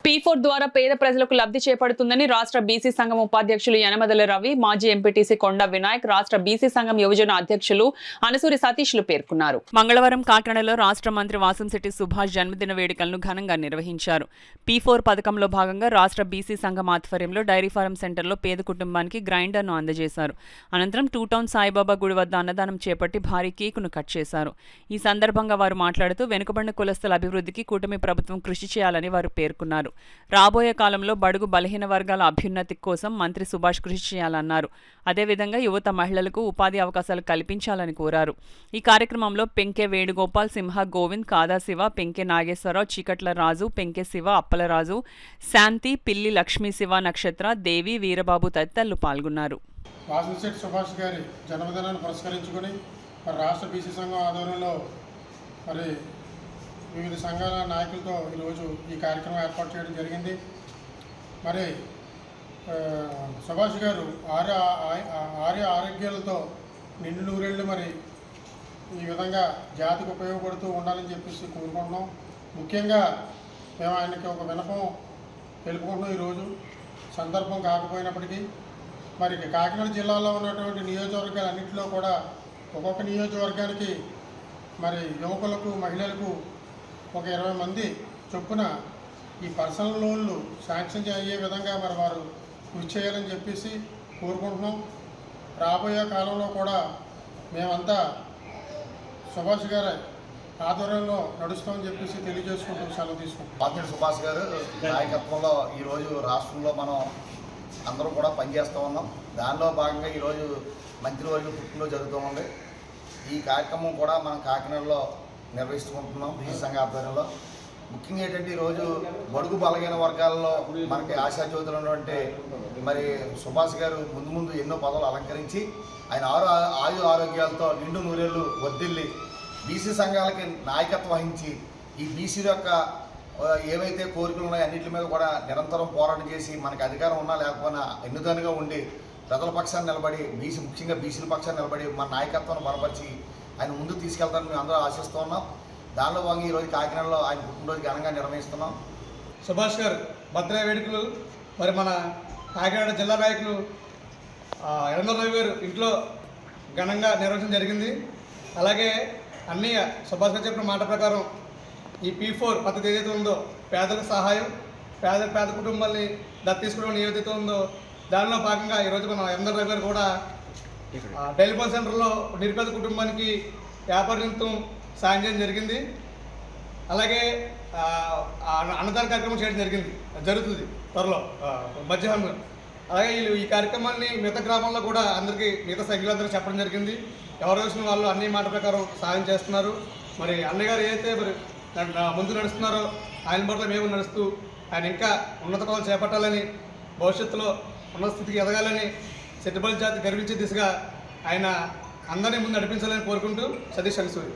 P4 ద్వారా పేద ప్రజలకు లబ్ధి చేపడుతుందని రాష్ట్ర బీసీ సంఘం ఉపాధ్యక్షులు యనమదల రవి, మాజీ ఎంపీటీసీ కొండ వినాయక్, రాష్ట్ర బీసీ సంఘం యువజన అధ్యక్షులు అనసూరి సతీష్లు పేర్కొన్నారు. మంగళవారం కాకినాడలో రాష్ట్ర మంత్రి వాసంశెట్టి సుభాష్ జన్మదిన వేడుకలను ఘనంగా నిర్వహించారు. P4 పథకంలో భాగంగా రాష్ట్ర బీసీ సంఘం ఆధ్వర్యంలో డైరీ ఫారం సెంటర్లో పేద కుటుంబానికి గ్రైండర్ను అందజేశారు. అనంతరం 2 టౌన్ సాయిబాబా గుడి వద్ద అన్నదానం చేపట్టి భారీ కేకును కట్ చేశారు. ఈ సందర్భంగా వారు మాట్లాడుతూ వెనుకబడిన కులస్తుల అభివృద్ధికి కూటమి ప్రభుత్వం కృషి చేయాలని వారు పేర్కొన్నారు. రాబోయే కాలంలో బడుగు బలహీన వర్గాల అభ్యున్నతి కోసం మంత్రి సుభాష్ కృషి చేయాలన్నారు. అదేవిధంగా యువత మహిళలకు ఉపాధి అవకాశాలు కల్పించాలని కోరారు. ఈ కార్యక్రమంలో పెంకె వేణుగోపాల్, సింహ గోవింద్, కాదా శివ, పెంకె నాగేశ్వరరావు, చీకట్ల రాజు, పెంకె శివ, అప్పలరాజు, శాంతి, పిల్లి లక్ష్మీ శివ, నక్షత్ర, దేవి, వీరబాబు తదితరులు పాల్గొన్నారు. వాసంశెట్టి సుభాష్ గారి జన్మదినాన్ని పురస్కరించుకొని రాష్ట్ర బీసీ సంఘం ఆధ్వర్యంలో వివిధ సంఘాల నాయకులతో ఈరోజు ఈ కార్యక్రమం ఏర్పాటు చేయడం జరిగింది. సుభాష్ గారు ఆరోగ్యాలతో నిండు నూరేళ్ళు ఈ విధంగా జాతికి ఉపయోగపడుతూ ఉండాలని చెప్పేసి కోరుకుంటున్నాం. ముఖ్యంగా మేము ఆయనకి ఒక విన్నపం తెలుపుకుంటున్నాం. ఈరోజు సందర్భం కాకపోయినప్పటికీ కాకినాడ జిల్లాలో ఉన్నటువంటి నియోజకవర్గాలన్నింటిలో కూడా ఒక్కొక్క నియోజకవర్గానికి యువకులకు, మహిళలకు ఒక 20 మంది చొప్పున ఈ పర్సనల్ లోన్లు శాంక్షన్ అయ్యే విధంగా వారు కృషి చేయాలని చెప్పేసి కోరుకుంటున్నాం. రాబోయే కాలంలో కూడా మేమంతా సుభాష్ గారి ఆధ్వర్యంలో నడుస్తామని చెప్పేసి తెలియజేసుకుంటూ సెలవు తీసుకుంటాం. వాసంశెట్టి సుభాష్ గారు నాయకత్వంలో ఈరోజు రాష్ట్రంలో మనం అందరూ కూడా పనిచేస్తూ ఉన్నాం. దానిలో భాగంగా ఈరోజు మంత్రివర్గ పుట్టినరోజు జరుగుతూ ఉంది. ఈ కార్యక్రమం కూడా మనం కాకినాడలో నిర్వహించుకుంటున్నాం బీసీ సంఘ ఆధ్వర్యంలో. ముఖ్యంగా ఏంటంటే ఈరోజు బడుగు బలహీన వర్గాల్లో మనకి ఆశాజ్యోతులు ఉన్నటువంటి సుభాష్ గారు ముందు ఎన్నో పదవులు అలంకరించి ఆయన ఆరోగ్యాలతో నిండు నూరేళ్ళు వర్ధిల్లి బీసీ సంఘాలకి నాయకత్వం వహించి ఈ బీసీ యొక్క ఏవైతే కోరికలు ఉన్నాయో అన్నింటి మీద కూడా నిరంతరం పోరాటం చేసి మనకి అధికారం ఉన్నా లేకపోయినా ఎన్నుదనుగా ఉండి ప్రజల పక్షాన్ని నిలబడి ముఖ్యంగా బీసీల పక్షాన్ని నిలబడి మన నాయకత్వాన్ని బలపరిచి ఆయన ముందుకు తీసుకెళ్తారని మేము అందరూ ఆశిస్తూ ఉన్నాం. దానిలో భాగంగా ఈరోజు కాకినాడలో ఆయన పుట్టినరోజు ఘనంగా నిర్వహిస్తున్నాం. సుభాష్ గారు బర్త్డే వేడుకలు మన కాకినాడ జిల్లా నాయకులు యనమదల రవి గారు ఇంట్లో ఘనంగా నిర్వహించడం జరిగింది. అలాగే అన్నయ్య సుభాష్ గారు చెప్పిన మాట ప్రకారం ఈ P4 పద్ధతి ఏదైతే ఉందో పేదలకు సహాయం, పేద కుటుంబాలని దత్తు తీసుకోవడం ఏదైతే ఉందో దానిలో భాగంగా ఈరోజు మన యనమదల రవి గారు కూడా టెలిఫోన్ సెంటర్లో నిరుపేద కుటుంబానికి వ్యాపార నిమిత్తం సాయం చేయడం జరిగింది. అలాగే అన్నదాన కార్యక్రమం చేయడం జరుగుతుంది త్వరలో మధ్యాహ్నం. అలాగే వీళ్ళు ఈ కార్యక్రమాన్ని మిగతా గ్రామాల్లో కూడా మిగతా సభ్యులందరికీ చెప్పడం జరిగింది. ఎవరు వచ్చిన వాళ్ళు అన్ని మాట ప్రకారం సాయం చేస్తున్నారు. అన్నయ్య గారు ఏదైతే ముందు నడుస్తున్నారో ఆయన పట్ల మేము నడుస్తూ ఆయన ఇంకా ఉన్నత పదవులు చేపట్టాలని, భవిష్యత్తులో ఉన్నత స్థితికి ఎదగాలని, సెట్టుబడి జాతి గర్వించే దిశగా ఆయన అందరినీ ముందు నడిపించాలని కోరుకుంటూ సతీష్ అనసూరి.